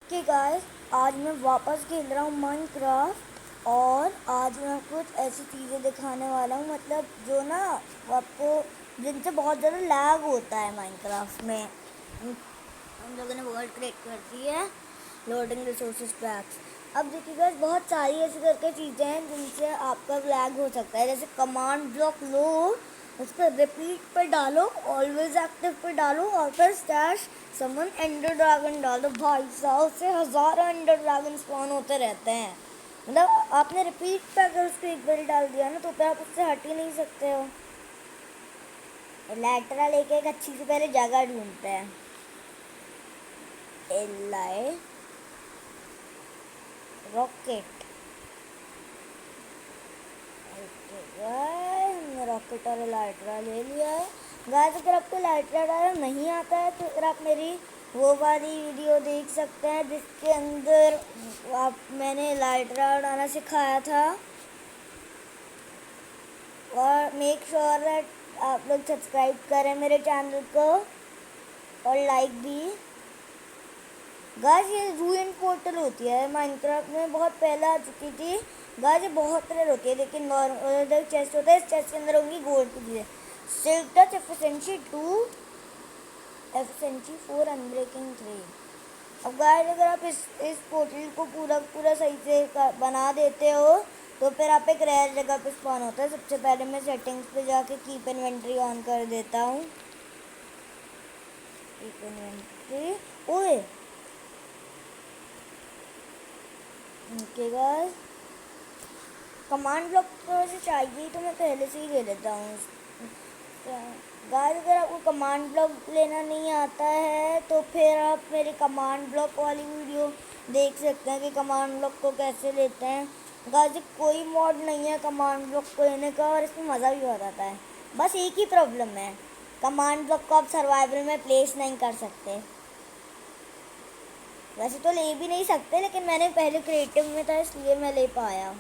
कि गाइस आज मैं वापस खेल रहा हूँ माइनक्राफ्ट। और आज मैं कुछ ऐसी चीज़ें दिखाने वाला हूँ, मतलब जो ना आपको जिनसे बहुत ज़्यादा लैग होता है माइनक्राफ्ट में। हम लोगों ने वर्ल्ड क्रिएट कर दी है, लोडिंग रिसोर्सेज पैक्स। अब देखिए गाइस, बहुत सारी ऐसी करके चीज़ें हैं जिनसे आपका लैग हो सकता है। जैसे कमांड ब्लॉक लो, उस पर रिपीट पर डालो, ऑलवेज एक्टिव पर डालो और फिर स्टैश समन एंडर ड्रैगन डाल दो। भाई साहब, उससे हज़ारों एंडर ड्रैगन स्पॉन होते रहते हैं। मतलब आपने रिपीट पर अगर उसको एक बार डाल दिया ना, तो फिर आप उससे हट ही नहीं सकते हो। लैटरा लेके एक अच्छी सी पहले जगह ढूंढते हैं। एलाए रॉकेट, हमने रॉकेट और लाइट्रा ले लिया है। गाइस अगर आपको लाइट्रा डालना नहीं आता है तो फिर आप मेरी वो वाली वीडियो देख सकते हैं जिसके अंदर मैंने लाइट्रा डालना सिखाया था। और मेक श्योर दैट आप लोग सब्सक्राइब करें मेरे चैनल को और लाइक भी। गाइस ये रूइन पोर्टल होती है माइनक्राफ्ट में, बहुत पहले आ चुकी थी। गाइस ये बहुत रेयर होती है, लेकिन नॉर्मल चेस्ट होता है, इस चेस्ट के अंदर होंगी गोल्ड की चीज़ें। Silk touch efficiency 2, efficiency 4, unbreaking 3। अब गाइस अगर आप इस पोर्टल को पूरा सही से बना देते हो तो फिर आप एक रेयर जगह पे स्पॉन होता है। सबसे पहले मैं सेटिंग्स पे जाके कीप इन्वेंट्री ऑन कर देता हूँ। कीप इन्वेंट्री, ओए ओके गाइस, कमांड ब्लॉक तो वैसे चाहिए तो मैं पहले से ही ले लेता हूँ। गाइस अगर आपको कमांड ब्लॉक लेना नहीं आता है तो फिर आप मेरी कमांड ब्लॉक वाली वीडियो देख सकते हैं कि कमांड ब्लॉक को कैसे लेते हैं। गाइस कोई मॉड नहीं है कमांड ब्लॉक को लेने का और इसमें मज़ा भी बहुत आता है। बस एक ही प्रॉब्लम है, कमांड ब्लॉक को आप सर्वाइवल में प्लेस नहीं कर सकते। वैसे तो ले भी नहीं सकते, लेकिन मैंने पहले क्रिएटिव में था इसलिए मैं ले पाया।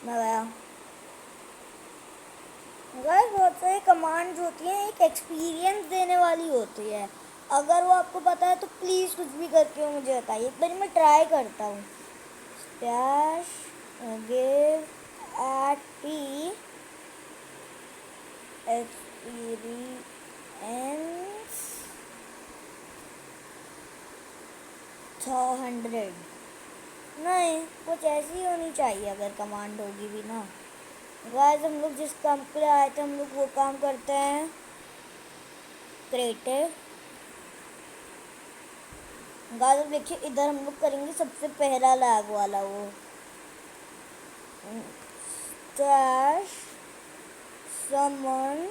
मैं गया। गाइस बहुत सारी कमांड्स होती हैं, एक एक्सपीरियंस देने वाली होती है। अगर वो आपको पता है तो प्लीज़ कुछ भी करके मुझे बताइए, एक बार मैं ट्राई करता हूँ। स्पैश गिव एट टी एक्सपीरियंस $100। नहीं, कुछ ऐसी होनी चाहिए अगर कमांड होगी भी ना। गाइस हम लोग जिस काम के लिए आए थे हम लोग वो काम करते हैं, क्रिएटिव। गाइस देखिए इधर हम लोग करेंगे सबसे पहला लैग वाला वो स्टैश समन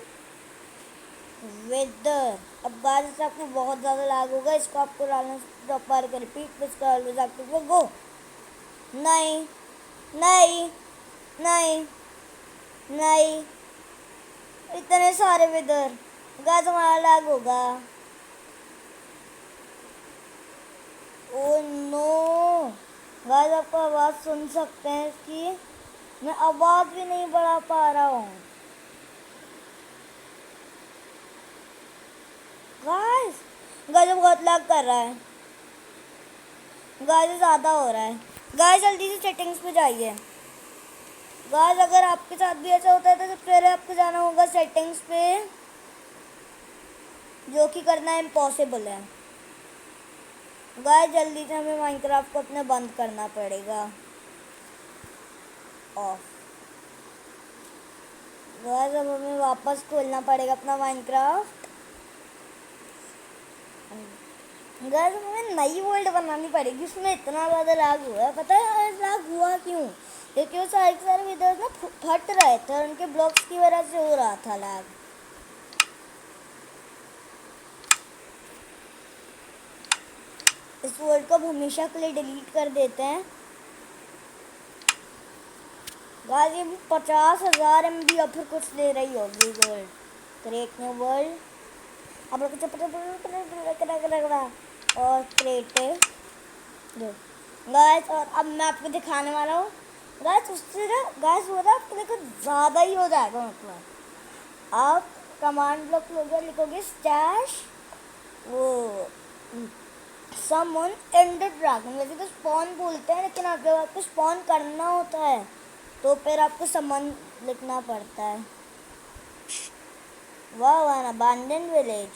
वेदर। अब गाइस आपको बहुत ज़्यादा लैग होगा, इसको आपको डालना बार का रिपीट इसका ऑलवेज एक्टिव गो। नहीं नहीं नहीं नहीं, इतने सारे वेदर। गाइस हमारा लैग होगा। ओ नो गाइस, आपको आवाज़ सुन सकते हैं इसकी, मैं आवाज़ भी नहीं बढ़ा पा रहा हूँ। गाइस गाइस बहुत लैग कर रहा है, गाइस ज़्यादा हो रहा है। गाइस जल्दी से सेटिंग्स पे जाइए। गाइस अगर आपके साथ भी ऐसा होता है तो सबसे पहले आपको जाना होगा सेटिंग्स पे, जो कि करना इम्पॉसिबल है। गाइस जल्दी से हमें माइनक्राफ्ट को अपने बंद करना पड़ेगा, ऑफ। गाइस अब हमें वापस खोलना पड़ेगा अपना माइनक्राफ्ट। गाइस हमें नई वर्ल्ड बनानी पड़ेगी, उसमें इतना ज़्यादा लैग हुआ है। पता है लैग हुआ क्यों? क्योंकि वो सारे के सारे विदर्स ना फट रहे थे और उनके ब्लॉक्स की वजह से हो रहा था लैग। इस वर्ल्ड को अब हमेशा के लिए डिलीट कर देते हैं। गाइस ये 50,000 MB या फिर कुछ ले रही होगी वर्ल्ड। क्रिएट न्यू वर्ल्ड, अब और क्रिएटिव गाइस। और अब मैं आपको दिखाने वाला हूँ गाइस, उससे ना गाइस हो रहा है आपको देखो ज़्यादा ही हो जाएगा। मतलब आप कमांड ब्लॉक लोगे, लिखोगे स्टैश वो समन एंडर ड्रैगन। वैसे तो स्पॉन बोलते हैं, लेकिन जब आपको स्पॉन करना होता है तो फिर आपको समन लिखना पड़ता है। वाह, एन अबैंडन्ड विलेज।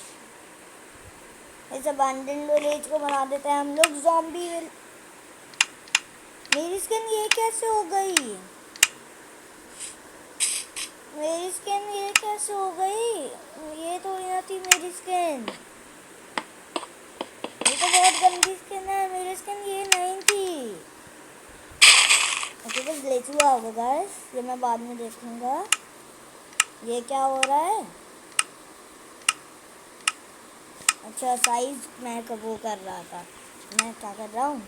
इस अबैंडन्ड विलेज को बना देते हैं हम लोग ज़ॉम्बी विलेज। मेरी स्किन ये कैसे हो गई? मेरी स्किन ये कैसे हो गई? ये तो यहाँ थी मेरी स्किन। ये तो बहुत गंदी स्किन है, मेरी स्किन ये नहीं थी। ओके, बस ग्लिच हुआ होगा गाइस, ये मैं बाद में देखूंगा। ये क्या हो रहा है? अच्छा, साइज मैं वो कर रहा था। मैं क्या कर रहा हूँ?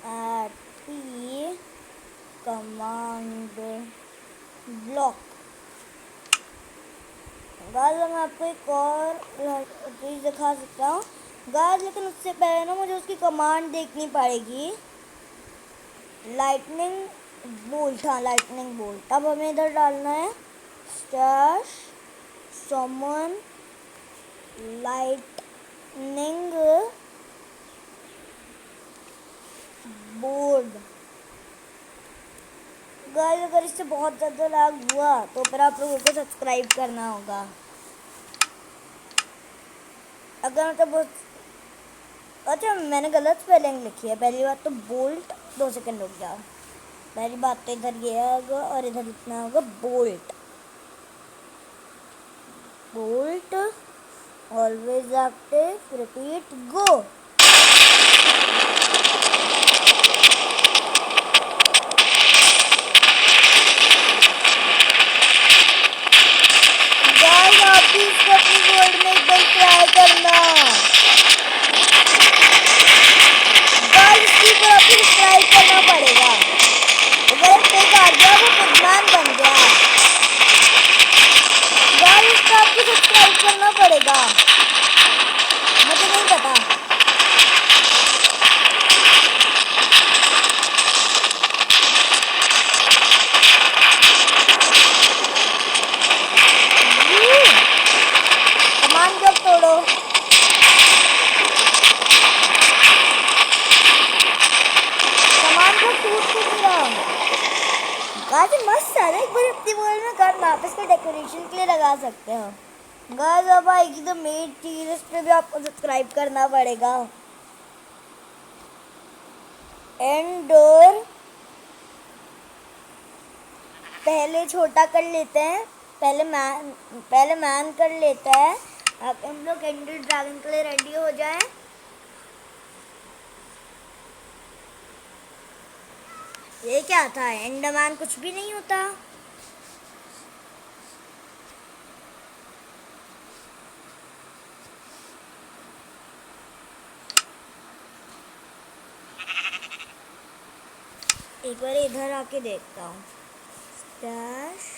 at the command block। Guys मैं आपको एक और चीज़ दिखा सकता हूँ गाइस, लेकिन उससे पहले ना मुझे उसकी कमांड देखनी पड़ेगी। लाइटनिंग बोल्ट, हाँ लाइटनिंग बोल्ट। अब हमें इधर डालना है स्टैश समन लाइटनिंग बोर्ड। गाइस अगर इससे बहुत ज़्यादा लैग हुआ तो फिर आप लोगों को सब्सक्राइब करना होगा। अगर मतलब अच्छा, मैंने गलत स्पेलिंग लिखी है। पहली बात तो बोल्ट, 2 सेकंड रुक जाओ। पहली बात तो इधर ये होगा और इधर लिखना होगा bolt. Bolt always active, repeat go. Guys आप भी इसको अपनी वर्ल्ड में एक बार ट्राई करना। गाइस इसकी पर आपको सब्सक्राइब करना पड़ेगा। अगर फेक आ गया वो पिगमैन बन गया। गाइस इसका आपको सब्सक्राइब करना पड़ेगा, मुझे नहीं पता। कमांड जब तोड़ो। कमांड जब टूट तो नहीं रहा। गाइस मस्त है, एक बार अपनी वर्ल्ड में गन वापस को डेकोरेशन के लिए लगा सकते हो। गाइस अब आएगी तो मेन चीज, इस पे भी आपको सब्सक्राइब करना पड़ेगा। एंडर पहले छोटा कर लेते हैं, पहले मैन कर लेते हैं। अब हम लोग एंडर ड्रैगन के लिए रेडी हो जाएं। ये क्या था? एंडरमैन कुछ भी नहीं होता। एक बार इधर आके देखता हूँ। स्टैश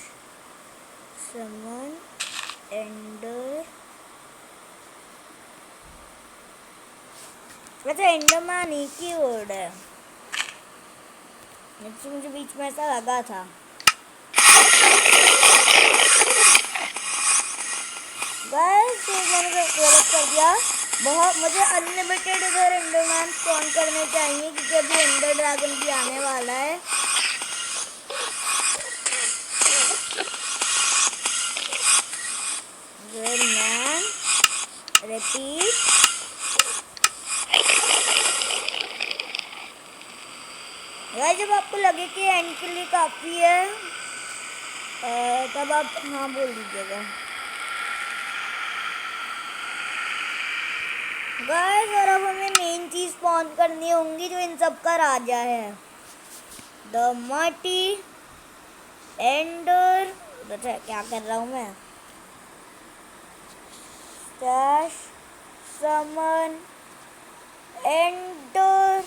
समन एंडर, वैसे एंडरमैन एक ही वर्ड है, मुझे बीच में ऐसा लगा था। गाइस मैंने गलत कर दिया। बहुत मुझे अनलिमिटेड इधर एंडरमैन स्पॉन करने चाहिए, क्योंकि अभी एंडर ड्रैगन भी आने वाला है। Man repeat. गाइस जब आपको लगे कि एंड के लिए काफ़ी है तब आप हाँ बोल दीजिएगा। गाइस और अब हमें मेन चीज स्पॉन करनी होंगी जो इन सब का राजा है, द माटी एंडर। अच्छा क्या कर रहा हूँ मैं? स्टैश समन एंडर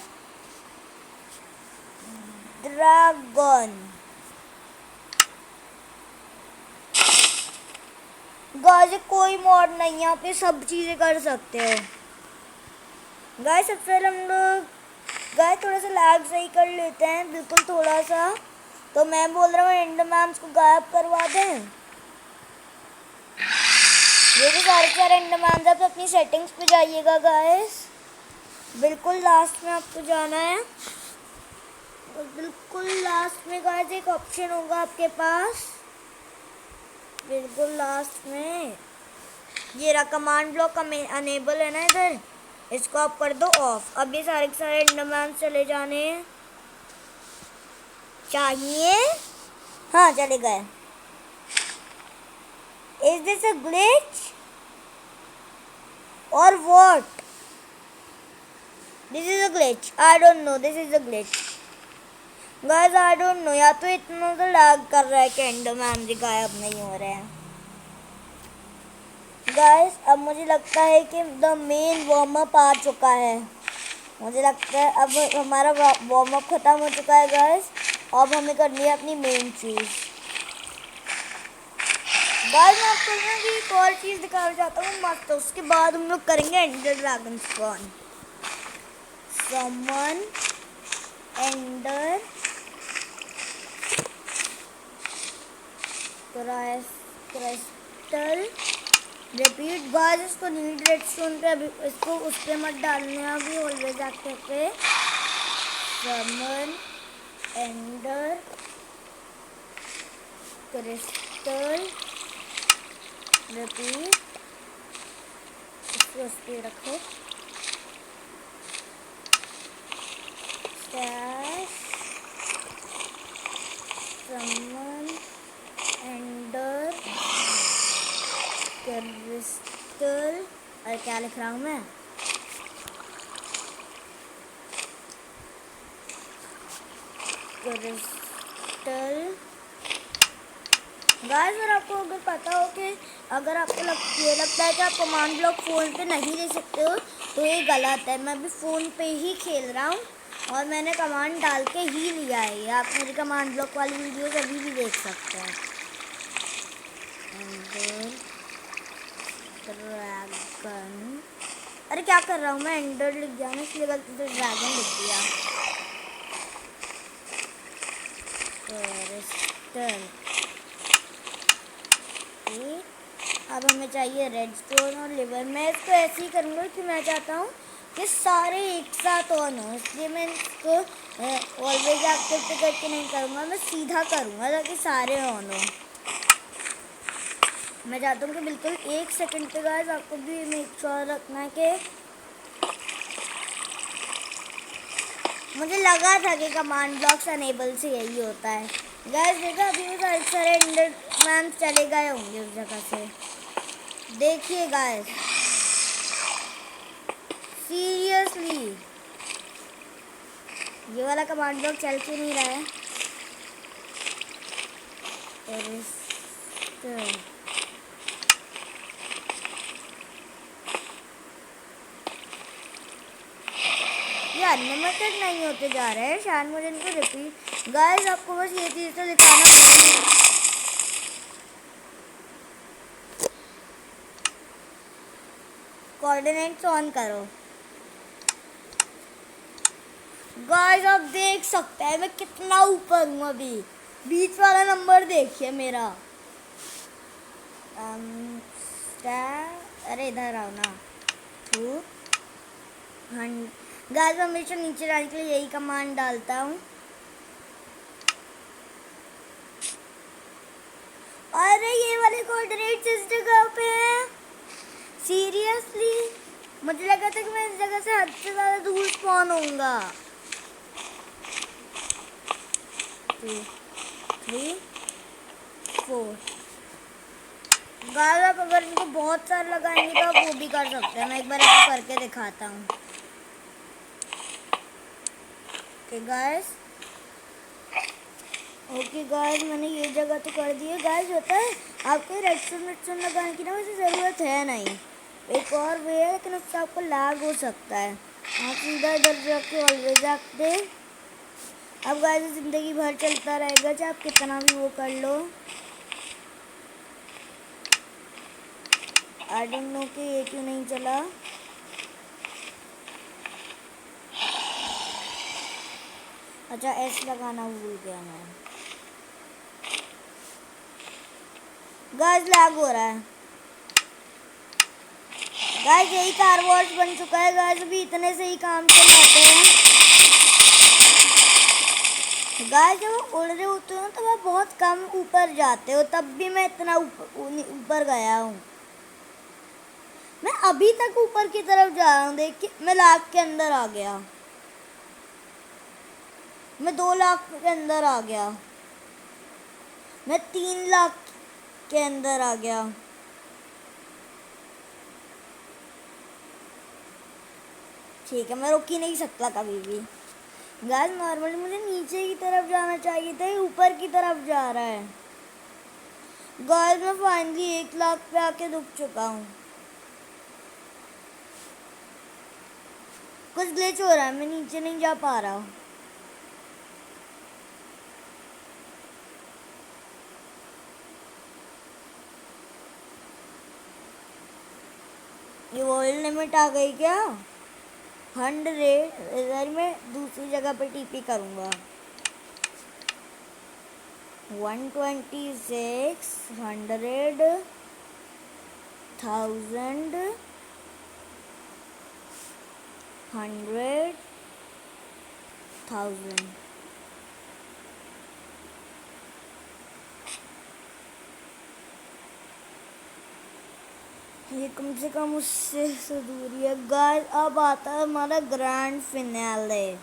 ड्रैगन। गाइस कोई मॉड नहीं है, आप ये सब चीज़ें कर सकते हो। गाइस सबसे पहले हम लोग गाइस थोड़ा सा लैग सही कर लेते हैं, बिल्कुल थोड़ा सा। तो मैं बोल रहा हूँ एंडरमैन्स को गायब करवा दें। ये भी सारे एंडरमैन्स, आप अपनी सेटिंग्स पे जाइएगा गाइस, बिल्कुल लास्ट में आपको जाना है। और बिल्कुल लास्ट में गाइस एक ऑप्शन होगा आपके पास, बिल्कुल लास्ट में ये रहा कमांड ब्लॉक अनेबल है ना इधर, इसको आप कर दो ऑफ। अब ये सारे के सारे एंडरमैन चले जाने चाहिए। हाँ चले गए। इज दिस अ ग्लिच और what? This is a glitch, I don't know, this is a glitch guys, I don't know. या तो इतना तो लैग कर रहा है कि एंडरमैन भी गायब नहीं हो रहे हैं गाइस। अब मुझे लगता है कि द मेन वार्म अप आ चुका है। मुझे लगता है अब हमारा वार्म अप खत्म हो चुका है गाइस। अब हमें करनी है अपनी मेन चीज़ गाइस। मैं आपको ना कि एक और चीज़ दिखाना चाहता हूँ मस्त, तो उसके बाद हम लोग करेंगे Ender dragon spawn. Someone Ender crystal repeat guys. इसको नीड रेडस्टोन पे अभी इसको उस पे मत डालने, अभी ऑलवेज एक्टिव पे समवन एंडर क्रिस्टल रिपीट, इसको उस पे रखो। समवन एंडर क्रिस्टल, अरे क्या लिख रहा हूँ मैं, क्रिस्टल गाइस। और आपको अगर पता हो कि अगर आपको ये लगता है कि आप कमांड ब्लॉक फ़ोन पे नहीं दे सकते हो तो ये गलत है। मैं भी फ़ोन पे ही खेल रहा हूँ और मैंने कमांड डाल के ही लिया है। ये आप मेरी कमांड ब्लॉक वाली वीडियोस अभी भी देख सकते हैं। ड्रैगन, अरे क्या कर रहा हूँ मैं, एंडर लिख गया ना इसलिए गलती से ड्रैगन लिख दिया। क्रिस्टल, अब हमें चाहिए रेडस्टोन और लिवर। मैं इसको ऐसे ही करूँगा कि मैं चाहता हूँ कि सारे एक साथ ऑन हो, इसलिए मैं इसको ऑलवेज एक्टिव पे करके नहीं करूँगा, मैं सीधा करूँगा ताकि सारे ऑन हो। मैं चाहता हूँ कि बिल्कुल 1 सेकंड पे गाइस आपको भी मेक श्योर रखना है कि मुझे लगा था कि कमांड ब्लॉक्स अनेबल से यही होता है गाइस। देखा अभी वो सारे एंडरमैन चले गए होंगे उस जगह से, देखिए गाइस सीरियसली ये वाला कमांड ब्लॉक चल क्यों नहीं रहा है। ये अनलिमिटेड नहीं होते जा रहे हैं शायद, मुझे इनको रिपीट गाइस आपको बस ये चीज़ तो दिखाना भूल, कोऑर्डिनेट्स ऑन करो गाइस। आप देख सकते हैं मैं कितना ऊपर हूँ अभी, बीच वाला नंबर देखिए मेरा। अरे इधर आओ ना, 200 गाइस। मैं हमेशा नीचे डालने के लिए यही कमांड डालता हूँ। अरे ये वाले कोऑर्डिनेट्स इस जगह पे हैं, सीरियसली मुझे लगा था कि मैं इस जगह से हद से ज़्यादा दूर स्पॉन होऊंगा। 2 3 4 गाइस। आप अगर इनको बहुत सारे लगाएंगे तो आप वो भी कर सकते हैं, मैं एक बार ऐसा करके दिखाता हूँ। ओके गाइस मैंने ये जगह तो कर दी है गाइस। होता है आपको रेडस्टोन लगाने की ना वैसे ज़रूरत है नहीं, एक और वे है लेकिन उससे आपको लैग हो सकता है। आप सीधा इधर जाके ऑलवेज रख दे। अब गाइस ज़िंदगी भर चलता रहेगा चाहे आप कितना भी वो कर लो। आई डोंट नो कि ये क्यों नहीं चला। अच्छा एस लगाना भूल गया मैं। गाइस लैग हो रहा है गाइस, यही कार वॉश बन चुका है गाइस, अभी इतने से ही काम चलाते हैं गाइस। जब वो उड़ रहे होते हो तो वह बहुत कम ऊपर जाते हो, तब भी मैं इतना ऊपर गया हूँ। मैं अभी तक ऊपर की तरफ जा रहा हूँ, देखिए मैं लाख के अंदर आ गया, मैं 2 लाख के अंदर आ गया, मैं 3 लाख के अंदर आ गया। ठीक है, मैं रुक ही नहीं सकता कभी भी गाइस। नॉर्मली मुझे नीचे की तरफ जाना चाहिए था, ऊपर की तरफ जा रहा है गाइस। मैं फाइनली 1 लाख पे आके रुक चुका हूँ। कुछ ग्लिच हो रहा है, मैं नीचे नहीं जा पा रहा। ये वर्ल्ड लिमिट आ गई क्या? 100 इधर मैं दूसरी जगह पे टीपी करूँगा। 126 100 1000 100,000। ये कम से कम उससे दूरी है गाइस। अब आता है हमारा grand finale.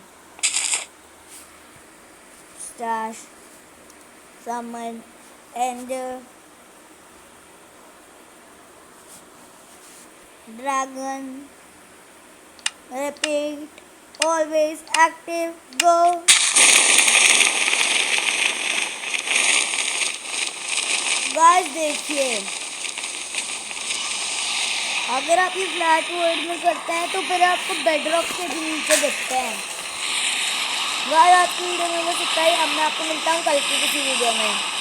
Stash summon end dragon repeat always active go. Guys देखिए, अगर आप ये फ्लैट वर्ल्ड में करते हैं तो फिर आपको बेडरॉक के भी नीचे दिखते हैं। गाइस आज की वीडियो में बस इतना ही, अब मैं आपको मिलता हूँ कल की किसी वीडियो में।